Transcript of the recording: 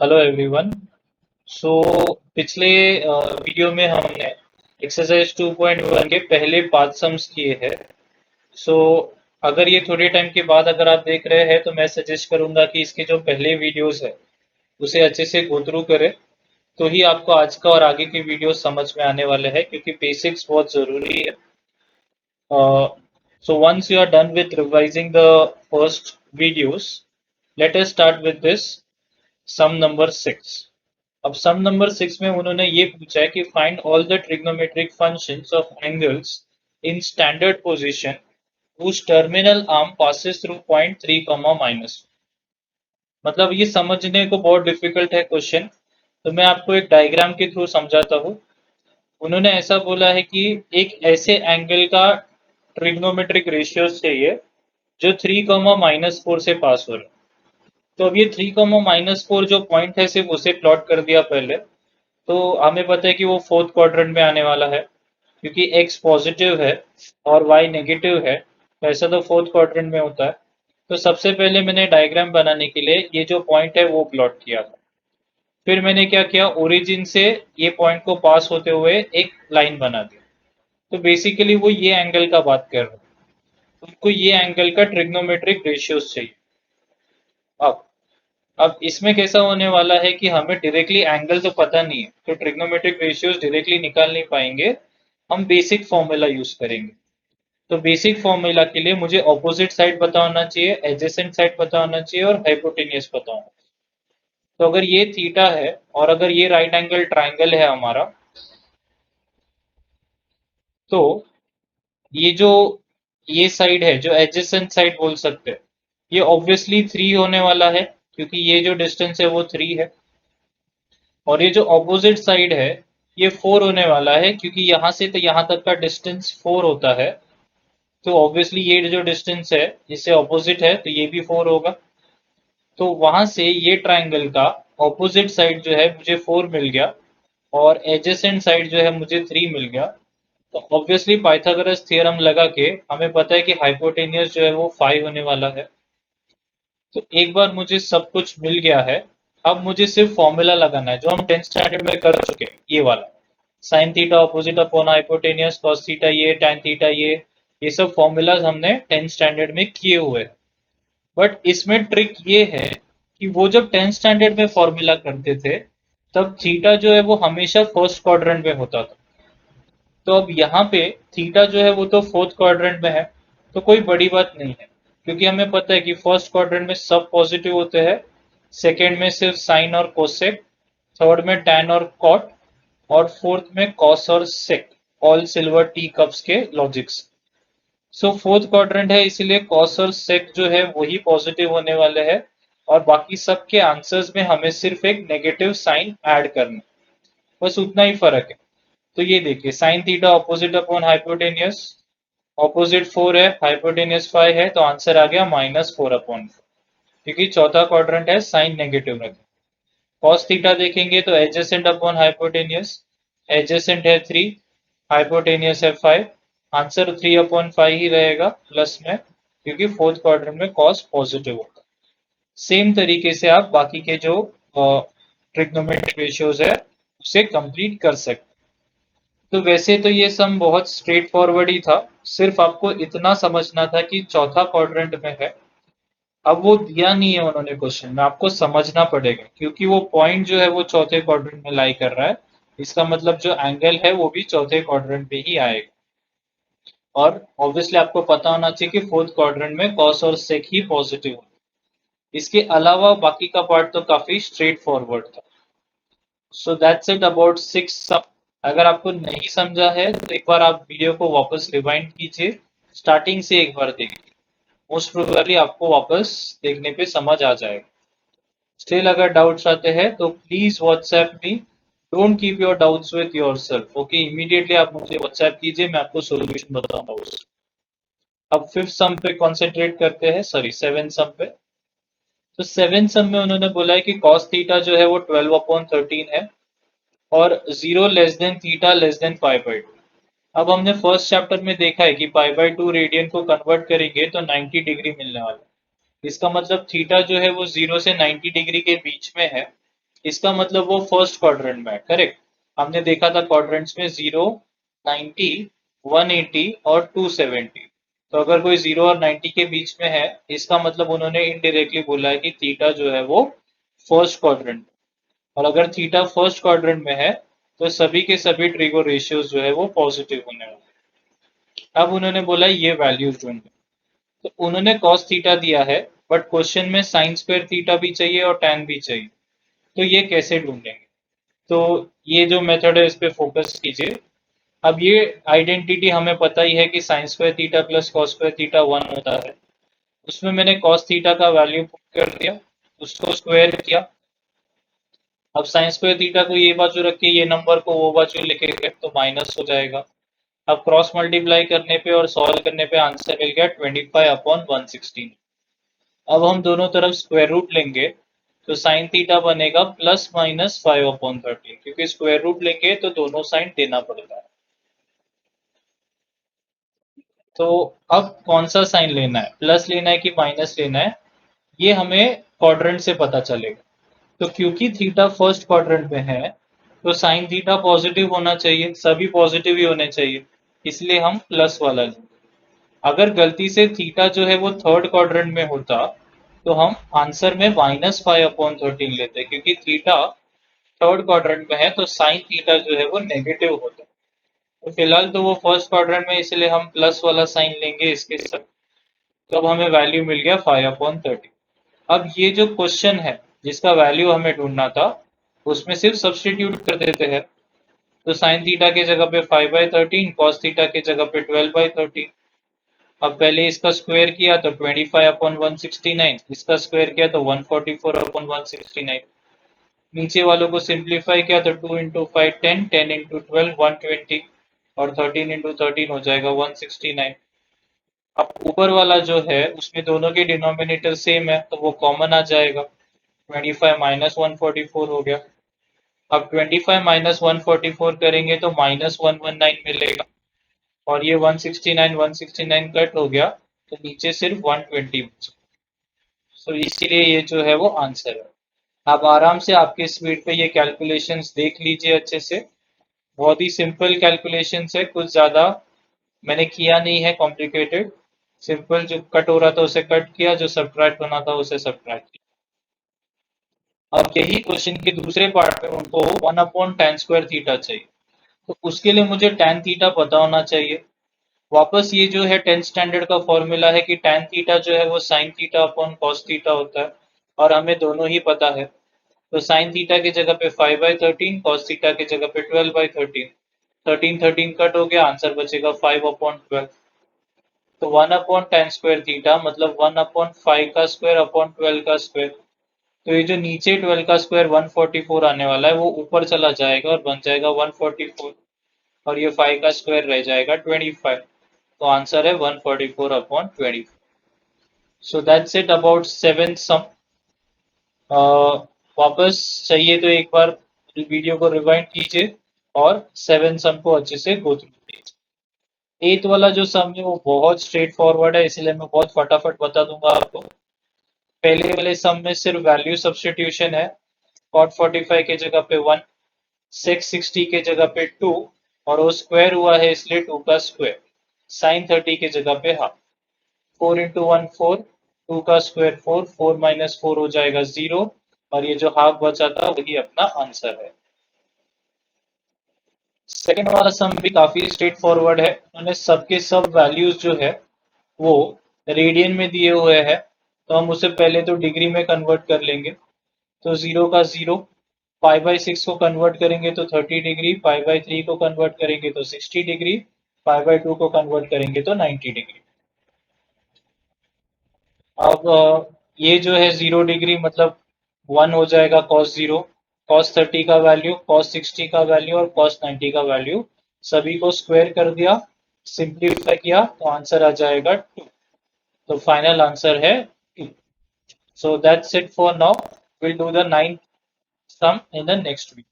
Hello everyone. सो पिछले video में हमने एक्सरसाइज 2.1 के पहले 5 सम्स किए हैं। सो अगर ये थोड़े टाइम के बाद अगर आप देख रहे हैं तो मैं सजेस्ट करूंगा कि इसके जो पहले वीडियोस है उसे अच्छे से गो थ्रू करें। तो ही आपको आज का और आगे के वीडियो समझ में आने वाले हैं क्योंकि बेसिक्स बहुत ज़रूरी है। So once you are done with revising the first videos, let us start with this sum number 6. अब सम नंबर 6 में उन्होंने ये पूछा है कि find all the trigonometric functions of angles in standard position whose terminal arm passes through point 3 minus। मतलब ये समझने को बहुत डिफिकल्ट है क्वेश्चन। तो मैं आपको एक डायग्राम के थ्रू समझाता हूँ। उन्होंने ऐसा बोला है कि एक ऐसे एंगल का ट्रिग्नोमेट्रिक रेशियो चाहिए जो 3 माइनस 4 से पास हो रहा है। तो अब ये 3 माइनस 4 जो पॉइंट है सिर्फ उसे प्लॉट कर दिया पहले। तो हमें पता है कि वो फोर्थ क्वाड्रेंट में आने वाला है क्योंकि x पॉजिटिव है और y नेगेटिव है, तो ऐसा तो फोर्थ क्वाड्रेंट में होता है। तो सबसे पहले मैंने डायग्राम बनाने के लिए ये जो पॉइंट है वो प्लॉट किया था। फिर मैंने क्या किया, ओरिजिन से ये पॉइंट को पास होते हुए एक लाइन बना दी। तो बेसिकली वो ये एंगल का बात कर रहा है। उनको ये एंगल का ट्रिग्नोमेट्रिक रेशियोज चाहिए। अब अब इसमें कैसा होने वाला है कि हमें डायरेक्टली एंगल तो पता नहीं है, तो ट्रिग्नोमेट्रिक रेशियोज डायरेक्टली निकाल नहीं पाएंगे। हम बेसिक फॉर्मूला यूज करेंगे। तो बेसिक फॉर्मूला के लिए मुझे ऑपोजिट साइड पता होना चाहिए, एडजेसेंट साइड पता होना चाहिए और हाइपोटेनियस पता होना चाहिए। तो अगर ये थीटा है और अगर ये राइट एंगल ट्राइंगल है हमारा, तो ये जो ये साइड है जो एडजेसेंट साइड बोल सकते हैं, ये ऑब्वियसली 3 होने वाला है क्योंकि ये जो डिस्टेंस है वो 3 है। और ये जो ऑपोजिट साइड है ये 4 होने वाला है क्योंकि यहाँ से तो यहाँ तक का डिस्टेंस 4 होता है। तो ऑब्वियसली ये जो डिस्टेंस है इससे ऑपोजिट है तो ये भी 4 होगा। तो वहां से ये ट्राइंगल का ऑपोजिट साइड जो है मुझे 4 मिल गया और एडजेसेंट साइड जो है मुझे 3 मिल गया। तो ऑब्वियसली पाइथागोरस थ्योरम लगा के हमें पता है कि हाइपोटेनियस जो है वो 5 होने वाला है। तो एक बार मुझे सब कुछ मिल गया है, अब मुझे सिर्फ फॉर्मूला लगाना है जो हम 10th स्टैंडर्ड में कर चुके हैं, ये वाला sine theta opposite upon hypotenuse, cos theta ये, tan थीटा ये सब फॉर्मूलाज हमने 10th स्टैंडर्ड में किए हुए हैं। बट इसमें ट्रिक ये है कि वो जब 10th स्टैंडर्ड में फॉर्मूला करते थे तब थीटा जो है वो हमेशा फर्स्ट क्वाड्रेंट में होता था। तो अब यहाँ पे थीटा जो है वो तो फोर्थ क्वाड्रेंट में है, तो कोई बड़ी बात नहीं है क्योंकि हमें पता है कि फर्स्ट क्वाड्रेंट में सब पॉजिटिव होते हैं, सेकेंड में सिर्फ साइन और कोसेक, थर्ड में टैन और कॉट और फोर्थ में कॉस और सेक। ऑल सिल्वर टी कप्स के लॉजिक्स। सो फोर्थ क्वाड्रेंट है इसीलिए कॉस और सेक जो है वही पॉजिटिव होने वाले हैं और बाकी सबके आंसर्स में हमें सिर्फ एक नेगेटिव साइन ऐड करना, बस उतना ही फर्क है। तो ये देखिए sine theta opposite upon hypotenuse, opposite 4 है, हाइपोटेनियस 5 है, तो आंसर आ गया -4/4 क्योंकि चौथा क्वाड्रेंट है साइन नेगेटिव में। कॉस थीटा देखेंगे तो एडजेसेंट अपॉन हाइपोटेनियस, एडजेसेंट है 3, हाइपोटेनियस है 5, आंसर 3/5 ही रहेगा प्लस में क्योंकि फोर्थ क्वाड्रेंट में कॉस पॉजिटिव होगा। सेम तरीके से आप बाकी के जो ट्रिग्नोमेट्रिक रेशियोज है उसे कंप्लीट कर सकते। तो वैसे तो ये सम बहुत स्ट्रेट फॉरवर्ड ही था, सिर्फ आपको इतना समझना था कि चौथा क्वाड्रेंट में है। अब वो दिया नहीं है उन्होंने क्वेश्चन में, आपको समझना पड़ेगा क्योंकि वो पॉइंट जो है वो चौथे क्वाड्रेंट में लाई कर रहा है। इसका मतलब जो एंगल है वो भी चौथे क्वाड्रेंट पे ही आएगा। और ऑब्वियसली आपको पता होना चाहिए कि फोर्थ क्वाड्रेंट में कॉस और सेक ही पॉजिटिव है। इसके अलावा बाकी का पार्ट तो काफी स्ट्रेट फॉरवर्ड था। सो दैट्स इट अबाउट 6। अगर आपको नहीं समझा है तो एक बार आप वीडियो को वापस रिवाइंड कीजिए, स्टार्टिंग से एक बार देखिए। मोस्ट प्रोबेबली आपको वापस देखने पे समझ आ जाएगा। स्टिल अगर डाउट्स आते हैं तो please WhatsApp me. Don't keep your doubts with yourself, okay? Immediately आप मुझे व्हाट्सएप कीजिए, मैं आपको सॉल्यूशन बताऊंगा उसका। अब फिफ्थ सम पे कॉन्सेंट्रेट करते हैं, सॉरी सेवेंथ सम पे। तो सेवेंथ सम में उन्होंने बोला है कि कॉस थीटा जो है वो 12/13 है और 0 less than theta less than π/2। अब हमने फर्स्ट चैप्टर में देखा है कि π/2 रेडियन को कन्वर्ट करेंगे तो 90 डिग्री मिलने वाला है। इसका मतलब थीटा जो है वो 0 से 90 डिग्री के बीच में है। इसका मतलब वो फर्स्ट क्वाड्रेंट में है, करेक्ट। हमने देखा था क्वाड्रेंट्स में 0, 90, 180 और 270। तो अगर कोई 0 और 90 के बीच में है, इसका मतलब उन्होंने इनडायरेक्टली बोला है कि थीटा जो है वो फर्स्ट क्वाड्रेंट। और अगर थीटा फर्स्ट क्वाड्रेंट में है, तो सभी के सभी ट्रिगो रेशियोज जो है वो पॉजिटिव होने वाले। अब उन्होंने बोला ये वैल्यूज ढूंढो। तो उन्होंने cos थीटा दिया है, बट क्वेश्चन में साइन स्क्वायर थीटा भी चाहिए और tan भी चाहिए। तो ये कैसे ढूंढेंगे? तो ये जो मेथड है इस पे फोकस कीजिए। अब ये आइडेंटिटी हमें पता ही है कि sine square theta plus cos square theta 1 होता है। उसमें मैंने कॉस थीटा का वैल्यू पुट कर दिया, उसको स्क्वायर किया। अब साइन स्क्वायर थीटा को ये बाजू रख के ये नंबर को वो बाजू लेके गए तो माइनस हो जाएगा। अब क्रॉस मल्टीप्लाई करने पे और सॉल्व करने पे आंसर मिल गया 25/116। अब हम दोनों तरफ स्क्वायर रूट लेंगे, तो साइन थीटा बनेगा +-5/13, क्योंकि स्क्वायर रूट लेंगे तो दोनों साइन देना पड़ता है। तो अब कौन सा साइन लेना है, प्लस लेना है कि माइनस लेना है, ये हमें क्वाड्रेंट से पता चलेगा। तो क्योंकि थीटा फर्स्ट क्वाड्रेंट में है, तो साइन थीटा पॉजिटिव होना चाहिए, सभी पॉजिटिव ही होने चाहिए, इसलिए हम प्लस वाला लेंगे। अगर गलती से थीटा जो है वो थर्ड क्वाड्रेंट में होता, तो हम आंसर में -5/13 लेते, क्योंकि थीटा थर्ड क्वाड्रेंट में है तो साइन थीटा जो है वो नेगेटिव होता है। तो फिलहाल तो वो फर्स्ट क्वाड्रेंट में, इसलिए हम प्लस वाला साइन लेंगे इसके साथ। तो अब हमें वैल्यू मिल गया 5/13। अब ये जो क्वेश्चन है जिसका वैल्यू हमें ढूंढना था, उसमें सिर्फ सब्सटीट्यूट कर देते हैं। तो साइन थीटा के जगह पे 5/13, कॉस थीटा के जगह पे 12/13। अब पहले इसका स्क्वायर किया तो 25/169, इसका स्क्वायर किया तो 144/169। नीचे वालों को सिंप्लीफाई किया तो 2 इंटू 5 10, 10 इंटू 12 120, और 13 इंटू 13 हो जाएगा 169। अब ऊपर वाला जो है उसमें दोनों के डिनोमिनेटर सेम है, तो वो कॉमन आ जाएगा, 25 - 144 हो गया। अब 25 - 144 करेंगे तो -119 मिलेगा, और ये 169 कट हो गया, तो नीचे सिर्फ 120 बचा। तो इसीलिए ये जो है वो आंसर है। आप आराम से आपके स्पीड पे ये कैलकुलेशंस देख लीजिए अच्छे से। बहुत ही सिंपल कैलकुलेशंस है, कुछ ज्यादा मैंने किया नहीं है कॉम्प्लिकेटेड। सिंपल, जो कट हो रहा था उसे कट किया, जो सब्ट्रैक्ट होना था उसे सब्ट्रैक्ट किया। अब यही क्वेश्चन के दूसरे पार्ट में उनको 1/tan स्क्वायर थीटा चाहिए। तो उसके लिए मुझे tan थीटा पता होना चाहिए। वापस ये जो है 10th स्टैंडर्ड का फॉर्मूला है कि tan थीटा जो है वो sin theta upon cos theta होता है, और हमें दोनों ही पता है। तो sin थीटा की जगह पे 5/13, cos थीटा की जगह पे 12/13। 13 13 कट हो गया, आंसर बचेगा 5/12। तो 1/tan स्क्वायर थीटा मतलब 1/5 का स्क्वायर अपॉन 12 का स्क्वायर। तो ये जो नीचे 12 का स्क्वायर 144 आने वाला है, वो ऊपर चला जाएगा और बन जाएगा 144, और ये 5 का स्क्वायर रह जाएगा 25। तो आंसर है 144/20। So that's it about seventh sum. वापस चाहिए तो एक बार वीडियो को रिवाइंड कीजिए और सेवन सम को अच्छे से गो थ्रू कीजिए। एट वाला जो सम है वो बहुत स्ट्रेट फॉरवर्ड है, इसलिए मैं बहुत फटाफट बता दूंगा आपको। पहले वाले सम में सिर्फ वैल्यू सब्सटीट्यूशन है। cot 45 के जगह पे 1, sec 60 के जगह पे 2, और वो स्क्वायर हुआ है इसलिए 2 का स्क्वायर। sin 30 के जगह पे हाफ। 4 इंटू 1 4, 2 का स्क्वायर 4, 4 - 4 हो जाएगा 0, और ये जो हाफ बचा था वही अपना आंसर है। सेकेंड वाला सम भी काफी स्ट्रेट फॉरवर्ड है। उन्होंने सबके सब वैल्यूज जो है वो रेडियन में दिए हुए हैं, तो हम उसे पहले तो डिग्री में कन्वर्ट कर लेंगे। तो 0 का 0, 5/6 को कन्वर्ट करेंगे तो 30 डिग्री, 5/3 को कन्वर्ट करेंगे तो 60 डिग्री, 5/2 को कन्वर्ट करेंगे तो 90 डिग्री। अब ये जो है 0 डिग्री मतलब 1 हो जाएगा cos 0, cos 30 का वैल्यू, cos 60 का वैल्यू और cos 90 का वैल्यू, सभी को स्क्वायर कर दिया, सिंप्लीफाई किया तो आंसर आ जाएगा 2। तो फाइनल आंसर है 2। So that's it for now. We'll do the ninth sum in the next week.